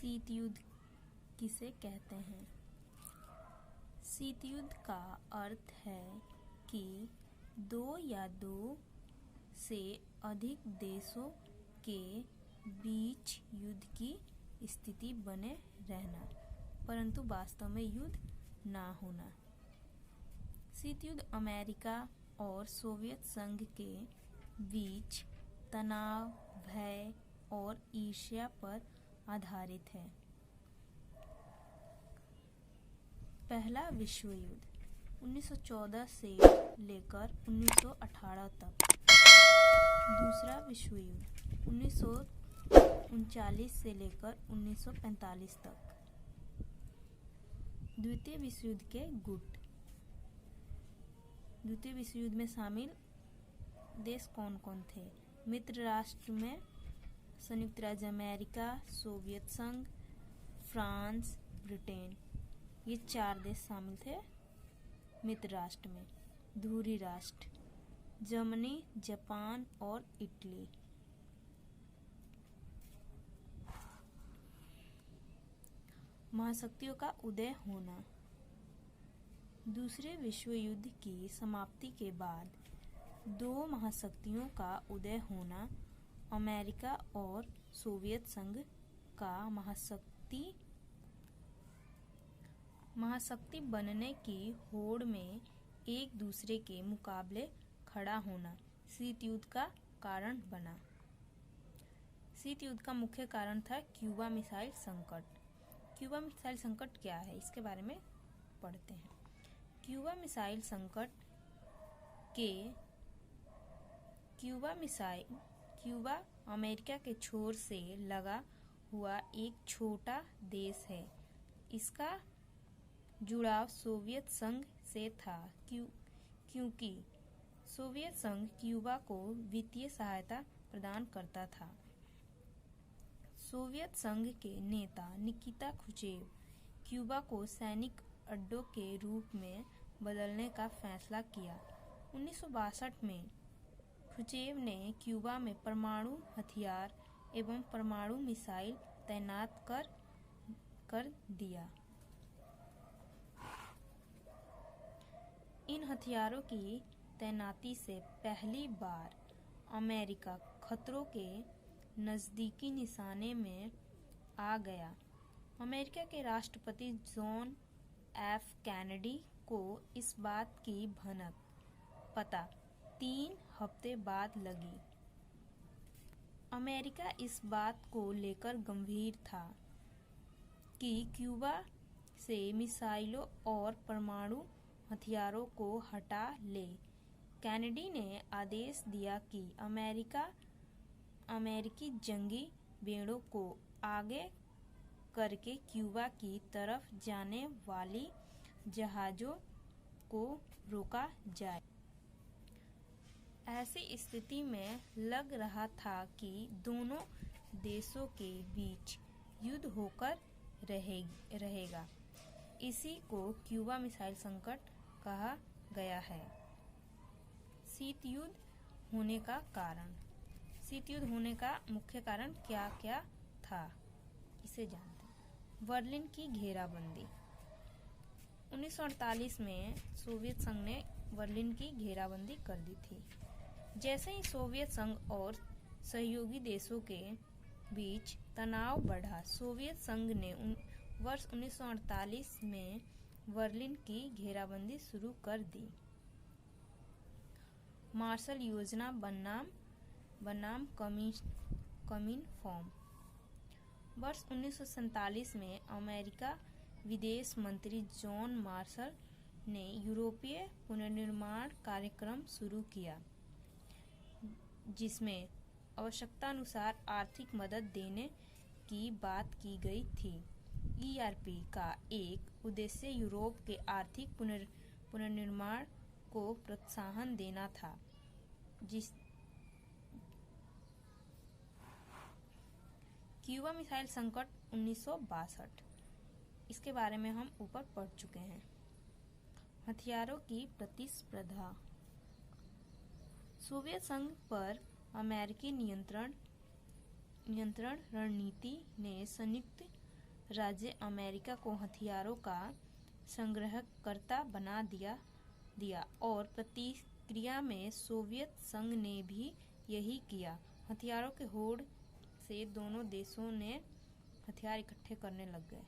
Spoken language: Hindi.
शीत युद्ध किसे कहते हैं? शीत युद्ध का अर्थ है कि दो या दो से अधिक देशों के बीच युद्ध की स्थिति बने रहना, परंतु वास्तव में युद्ध ना होना। शीत युद्ध अमेरिका और सोवियत संघ के बीच तनाव, भय और ईर्ष्या पर आधारित है। पहला विश्व युद्ध 1914 से लेकर 1918 तक। दूसरा विश्व युद्ध 1939 से लेकर 1945 तक। द्वितीय विश्व युद्ध के गुट। द्वितीय विश्व युद्ध में शामिल देश कौन कौन थे? मित्र राष्ट्र में संयुक्त राज्य अमेरिका, सोवियत संघ, फ्रांस, ब्रिटेन, ये 4 देश शामिल थे मित्र राष्ट्र में। धुरी राष्ट्र जर्मनी, जापान और इटली। महाशक्तियों का उदय होना। दूसरे विश्व युद्ध की समाप्ति के बाद दो महाशक्तियों का उदय होना, अमेरिका और सोवियत संघ का महाशक्ति बनने की होड़ में एक दूसरे के मुकाबले खड़ा होना शीत युद्ध का कारण बना। शीत युद्ध का मुख्य कारण था क्यूबा मिसाइल संकट। क्यूबा मिसाइल संकट क्या है, इसके बारे में पढ़ते हैं। क्यूबा मिसाइल संकट क्यूबा अमेरिका के छोर से लगा हुआ एक छोटा देश है। इसका जुड़ाव सोवियत संघ से था क्योंकि सोवियत संघ क्यूबा को वित्तीय सहायता प्रदान करता था। सोवियत संघ के नेता निकिता ख्रुश्चेव क्यूबा को सैनिक अड्डों के रूप में बदलने का फैसला किया। 1962 में ख्रुश्चेव ने क्यूबा में परमाणु हथियार एवं परमाणु मिसाइल तैनात कर दिया। इन हथियारों की तैनाती से पहली बार अमेरिका खतरों के नज़दीकी निशाने में आ गया। अमेरिका के राष्ट्रपति जॉन एफ कैनेडी को इस बात की भनक पता 3 हफ्ते बाद लगी। अमेरिका इस बात को लेकर गंभीर था कि क्यूबा से मिसाइलों और परमाणु हथियारों को हटा ले। कैनेडी ने आदेश दिया कि अमेरिकी जंगी बेड़ों को आगे करके क्यूबा की तरफ जाने वाली जहाज़ों को रोका जाए। ऐसी स्थिति में लग रहा था कि दोनों देशों के बीच युद्ध होकर रहेगा। इसी को क्यूबा मिसाइल संकट कहा गया है। शीत युद्ध होने का कारण। शीत युद्ध होने का मुख्य कारण क्या क्या था, इसे जानते हैं। बर्लिन की घेराबंदी। 1948 में सोवियत संघ ने बर्लिन की घेराबंदी कर दी थी। जैसे ही सोवियत संघ और सहयोगी देशों के बीच तनाव बढ़ा, सोवियत संघ ने वर्ष 1948 में बर्लिन की घेराबंदी शुरू कर दी। मार्शल योजना बनाम कमिनफॉर्म। वर्ष 1947 में अमेरिका विदेश मंत्री जॉन मार्शल ने यूरोपीय पुनर्निर्माण कार्यक्रम शुरू किया, जिसमें आवश्यकतानुसार आर्थिक मदद देने की बात की गई थी। ERP का एक उद्देश्य यूरोप के आर्थिक पुनर्निर्माण को प्रोत्साहन देना था, क्यूबा मिसाइल संकट 1962, इसके बारे में हम ऊपर पढ़ चुके हैं। हथियारों की प्रतिस्पर्धा। सोवियत संघ पर अमेरिकी नियंत्रण रणनीति ने संयुक्त राज्य अमेरिका को हथियारों का संग्रहकर्ता बना दिया और प्रतिक्रिया में सोवियत संघ ने भी यही किया। हथियारों के होड़ से दोनों देशों ने हथियार इकट्ठे करने लग गए।